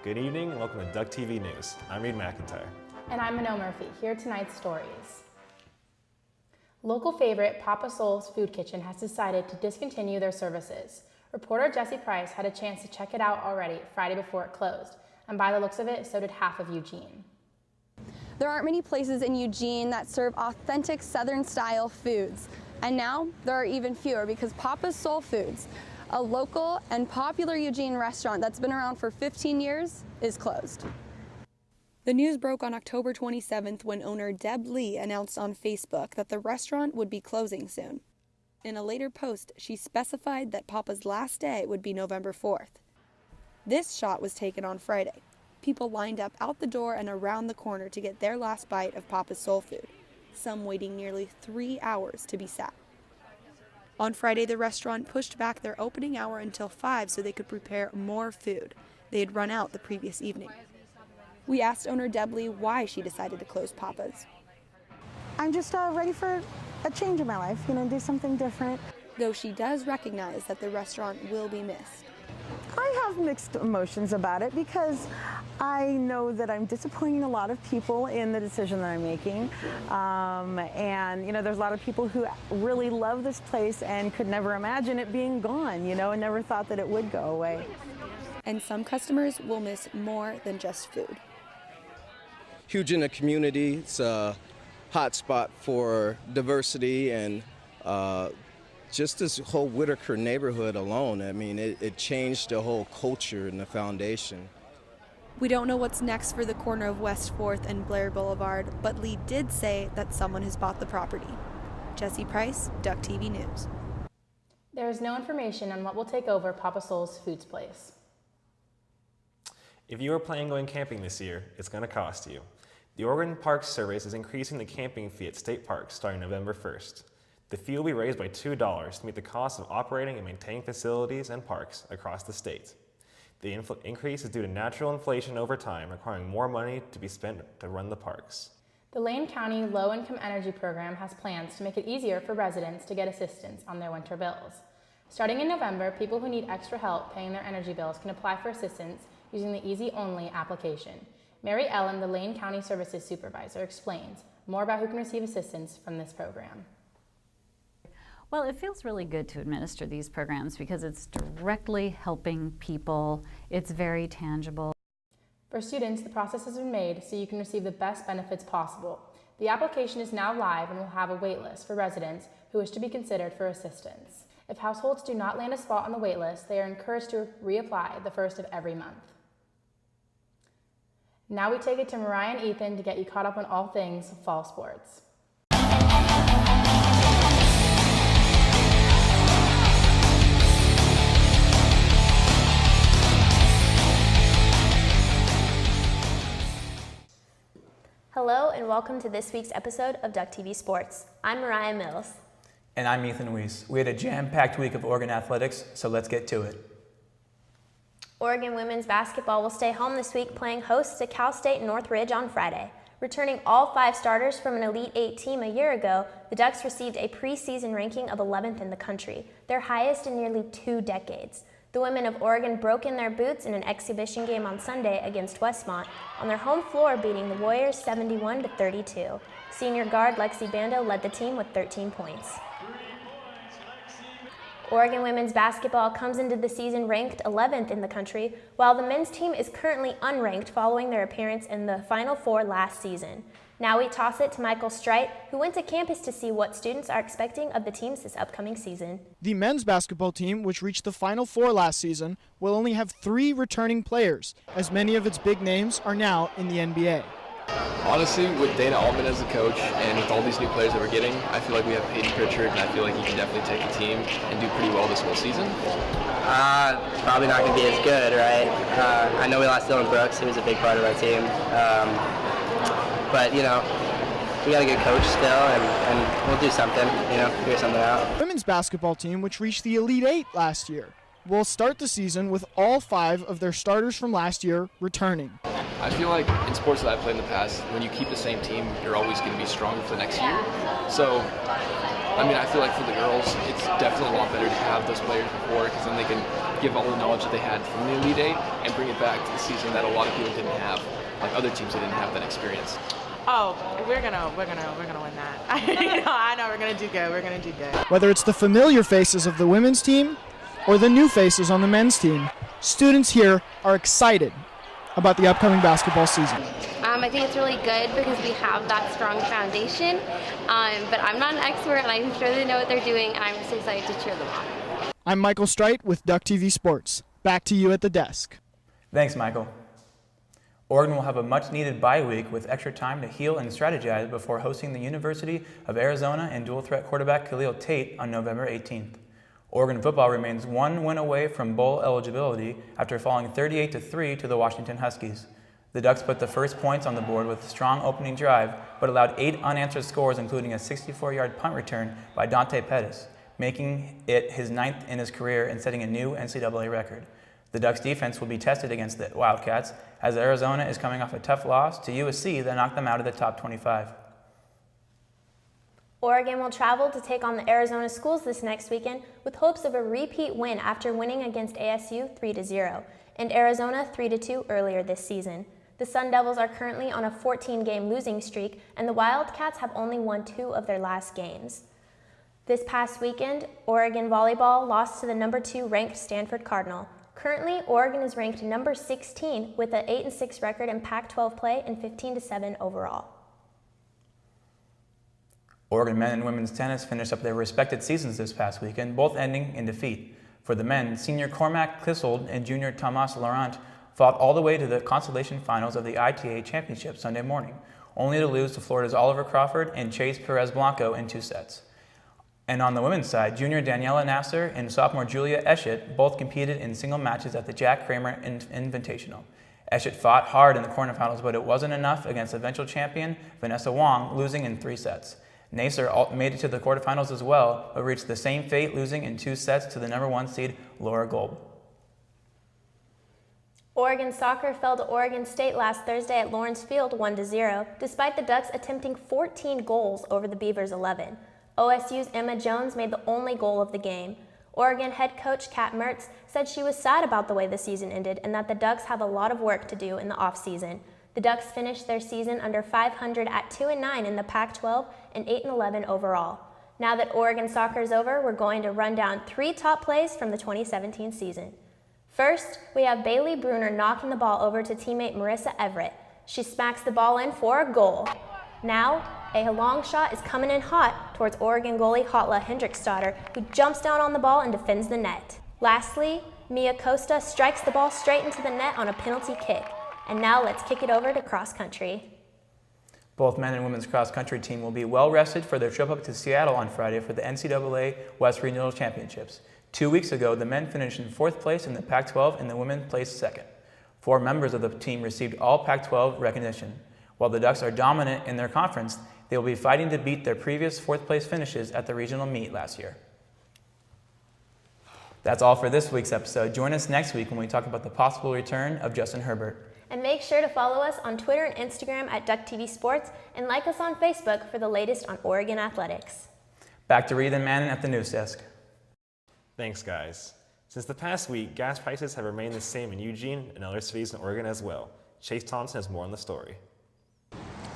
Good evening and welcome to Duck TV News. I'm Reed McIntyre. And I'm Minnow Murphy. Here are tonight's stories. Local favorite Papa Soul's Food Kitchen has decided to discontinue their services. Reporter Jesse Price had a chance to check it out already Friday before it closed. And by the looks of it, so did half of Eugene. There aren't many places in Eugene that serve authentic Southern-style foods. And now there are even fewer because Papa's Soul Foods, a local and popular Eugene restaurant that's been around for 15 years, is closed. The news broke on October 27th when owner Deb Lee announced on Facebook that the restaurant would be closing soon. In a later post, she specified that Papa's last day would be November 4th. This shot was taken on Friday. People lined up out the door and around the corner to get their last bite of Papa's Soul Food, some waiting nearly 3 hours to be sat. On Friday, the restaurant pushed back their opening hour until 5 so they could prepare more food. They had run out the previous evening. We asked owner Deb Lee why she decided to close Papa's. I'm just ready for a change in my life, do something different. Though she does recognize that the restaurant will be missed. I have mixed emotions about it because I know that I'm disappointing a lot of people in the decision that I'm making. And there's a lot of people who really love this place and could never imagine it being gone, and never thought that it would go away. And some customers will miss more than just food. Huge in the community. It's a hot spot for diversity and just this whole Whitaker neighborhood alone. I mean, it changed the whole culture and the foundation. We don't know what's next for the corner of West 4th and Blair Boulevard, but Lee did say that someone has bought the property. Jesse Price, Duck TV News. There is no information on what will take over Papa Soul's Foods Place. If you are planning on going camping this year, it's going to cost you. The Oregon Parks Service is increasing the camping fee at state parks starting November 1st. The fee will be raised by $2 to meet the cost of operating and maintaining facilities and parks across the state. The increase is due to natural inflation over time, requiring more money to be spent to run the parks. The Lane County Low Income Energy Program has plans to make it easier for residents to get assistance on their winter bills. Starting in November, people who need extra help paying their energy bills can apply for assistance using the Easy Only application. Mary Ellen, the Lane County Services Supervisor, explains more about who can receive assistance from this program. Well, it feels really good to administer these programs because it's directly helping people. It's very tangible. For students, the process has been made so you can receive the best benefits possible. The application is now live and will have a wait list for residents who wish to be considered for assistance. If households do not land a spot on the wait list, they are encouraged to reapply the first of every month. Now we take it to Mariah and Ethan to get you caught up on all things fall sports. Hello and welcome to this week's episode of Duck TV Sports. I'm Mariah Mills. And I'm Ethan Weiss. We had a jam-packed week of Oregon athletics, so let's get to it. Oregon women's basketball will stay home this week, playing host to Cal State Northridge on Friday. Returning all 5 starters from an Elite 8 team a year ago, the Ducks received a preseason ranking of 11th in the country, their highest in nearly 2 decades. The women of Oregon broke in their boots in an exhibition game on Sunday against Westmont, on their home floor beating the Warriors 71-32. Senior guard Lexi Bando led the team with 13 points. Oregon women's basketball comes into the season ranked 11th in the country, while the men's team is currently unranked following their appearance in the Final Four last season. Now we toss it to Michael Streit, who went to campus to see what students are expecting of the teams this upcoming season. The men's basketball team, which reached the Final Four last season, will only have 3 returning players, as many of its big names are now in the NBA. Honestly, with Dana Altman as the coach and with all these new players that we're getting, I feel like we have Peyton Pritchard, and I feel like he can definitely take the team and do pretty well this whole season. Probably not going to be as good, right? I know we lost Dylan Brooks. He was a big part of our team. But, we got a good coach still, and we'll do something, figure something out. The women's basketball team, which reached the Elite 8 last year, will start the season with all 5 of their starters from last year returning. I feel like in sports that I've played in the past, when you keep the same team, you're always going to be stronger for the next year. So I mean, I feel like for the girls, it's definitely a lot better to have those players before, because then they can give all the knowledge that they had from the Elite Eight and bring it back to the season that a lot of people didn't have. Like other teams that didn't have that experience. Oh, we're gonna win that. I know we're gonna do good. We're gonna do good. Whether it's the familiar faces of the women's team or the new faces on the men's team, students here are excited about the upcoming basketball season. I think it's really good because we have that strong foundation, but I'm not an expert and I'm sure they know what they're doing, and I'm just excited to cheer them on. I'm Michael Streit with Duck TV Sports. Back to you at the desk. Thanks, Michael. Oregon will have a much-needed bye week with extra time to heal and strategize before hosting the University of Arizona and dual-threat quarterback Khalil Tate on November 18th. Oregon football remains one win away from bowl eligibility after falling 38-3 to the Washington Huskies. The Ducks put the first points on the board with a strong opening drive, but allowed 8 unanswered scores, including a 64-yard punt return by Dante Pettis, making it his 9th in his career and setting a new NCAA record. The Ducks defense will be tested against the Wildcats, as Arizona is coming off a tough loss to USC that knocked them out of the top 25. Oregon will travel to take on the Arizona Schools this next weekend with hopes of a repeat win after winning against ASU 3-0 and Arizona 3-2 earlier this season. The Sun Devils are currently on a 14-game losing streak, and the Wildcats have only won 2 of their last games. This past weekend, Oregon volleyball lost to the number 2 ranked Stanford Cardinal. Currently, Oregon is ranked number 16 with an 8-6 record in Pac-12 play and 15-7 overall. Oregon men and women's tennis finished up their respected seasons this past weekend, both ending in defeat. For the men, senior Cormac Clissold and junior Tomas Laurent fought all the way to the consolation finals of the ITA Championship Sunday morning, only to lose to Florida's Oliver Crawford and Chase Perez Blanco in 2 sets. And on the women's side, junior Daniela Nasser and sophomore Julia Eschet both competed in single matches at the Jack Kramer Invitational. Eschet fought hard in the quarterfinals, but it wasn't enough against eventual champion Vanessa Wong, losing in 3 sets. Nasser made it to the quarterfinals as well, but reached the same fate, losing in 2 sets to the number 1 seed Laura Golb. Oregon soccer fell to Oregon State last Thursday at Lawrence Field 1-0, despite the Ducks attempting 14 goals over the Beavers' 11. OSU's Emma Jones made the only goal of the game. Oregon head coach Kat Mertz said she was sad about the way the season ended and that the Ducks have a lot of work to do in the offseason. The Ducks finished their season under 500 at 2-9 in the Pac-12 and 8-11 overall. Now that Oregon soccer is over, we're going to run down 3 top plays from the 2017 season. First, we have Bailey Bruner knocking the ball over to teammate Marissa Everett. She smacks the ball in for a goal. Now, a long shot is coming in hot towards Oregon goalie Hotla Hendrickstadter, who jumps down on the ball and defends the net. Lastly, Mia Costa strikes the ball straight into the net on a penalty kick. And now let's kick it over to cross country. Both men and women's cross country team will be well rested for their trip up to Seattle on Friday for the NCAA West Regional Championships. 2 weeks ago, the men finished in 4th place in the Pac-12 and the women placed 2nd. 4 members of the team received all Pac-12 recognition. While the Ducks are dominant in their conference, they will be fighting to beat their previous 4th place finishes at the regional meet last year. That's all for this week's episode. Join us next week when we talk about the possible return of Justin Herbert. And make sure to follow us on Twitter and Instagram at Duck TV Sports and like us on Facebook for the latest on Oregon athletics. Back to Reed and Mannon at the news desk. Thanks, guys. Since the past week, gas prices have remained the same in Eugene and other cities in Oregon as well. Chase Thompson has more on the story.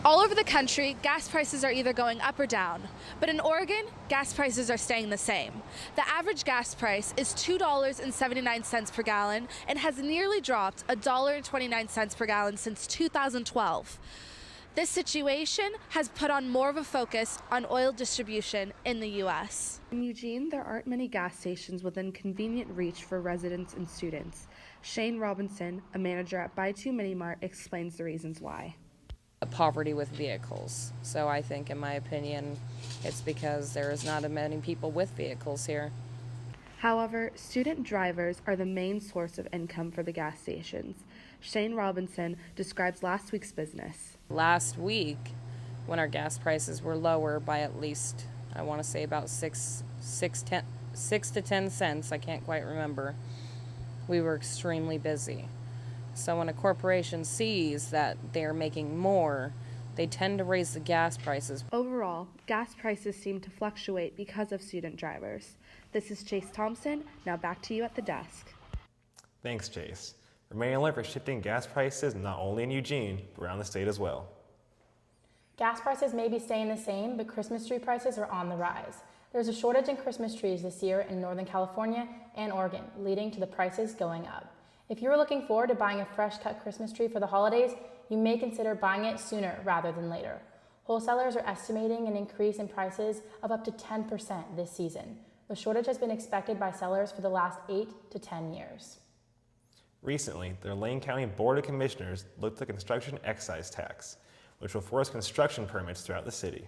All over the country, gas prices are either going up or down. But in Oregon, gas prices are staying the same. The average gas price is $2.79 per gallon and has nearly dropped $1.29 per gallon since 2012. This situation has put on more of a focus on oil distribution in the U.S. In Eugene, there aren't many gas stations within convenient reach for residents and students. Shane Robinson, a manager at Buy 2 Mini Mart, explains the reasons why. Poverty with vehicles. So I think, in my opinion, it's because there is not many people with vehicles here. However, student drivers are the main source of income for the gas stations. Shane Robinson describes last week's business. Last week, when our gas prices were lower by at least, I want to say about 6 to 10 cents, I can't quite remember, we were extremely busy. So when a corporation sees that they're making more, they tend to raise the gas prices. Overall, gas prices seem to fluctuate because of student drivers. This is Chase Thompson. Now back to you at the desk. Thanks, Chase. Remain alert for shifting gas prices not only in Eugene, but around the state as well. Gas prices may be staying the same, but Christmas tree prices are on the rise. There's a shortage in Christmas trees this year in Northern California and Oregon, leading to the prices going up. If you're looking forward to buying a fresh cut Christmas tree for the holidays, you may consider buying it sooner rather than later. Wholesalers are estimating an increase in prices of up to 10% this season. The shortage has been expected by sellers for the last 8 to 10 years. Recently, the Lane County Board of Commissioners looked at the construction excise tax, which will force construction permits throughout the city.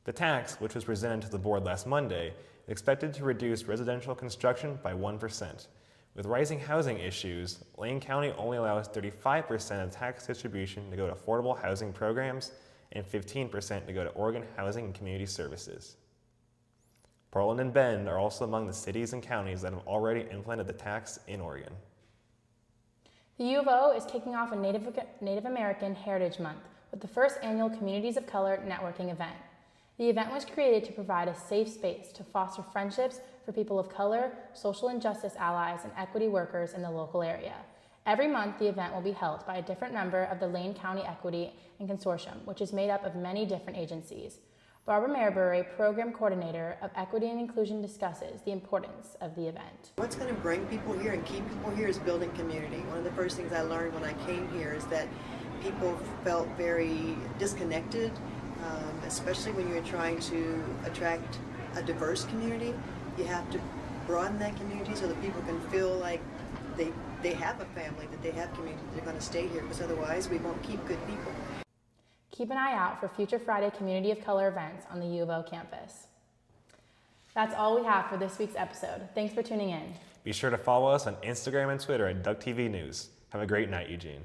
The tax, which was presented to the board last Monday, is expected to reduce residential construction by 1%. With rising housing issues, Lane County only allows 35% of tax distribution to go to affordable housing programs and 15% to go to Oregon Housing and Community Services. Portland and Bend are also among the cities and counties that have already implemented the tax in Oregon. The U of O is kicking off a Native American Heritage Month with the first annual Communities of Color networking event. The event was created to provide a safe space to foster friendships for people of color, social injustice allies, and equity workers in the local area. Every month, the event will be held by a different member of the Lane County Equity and Consortium, which is made up of many different agencies. Barbara Marbury, Program Coordinator of Equity and Inclusion, discusses the importance of the event. What's going to bring people here and keep people here is building community. One of the first things I learned when I came here is that people felt very disconnected, especially when you're trying to attract a diverse community. You have to broaden that community so that people can feel like they have a family, that they have community, they're going to stay here, because otherwise we won't keep good people. Keep an eye out for future Friday Community of Color events on the U of O campus. That's all we have for this week's episode. Thanks for tuning in. Be sure to follow us on Instagram and Twitter at DuckTV News. Have a great night, Eugene.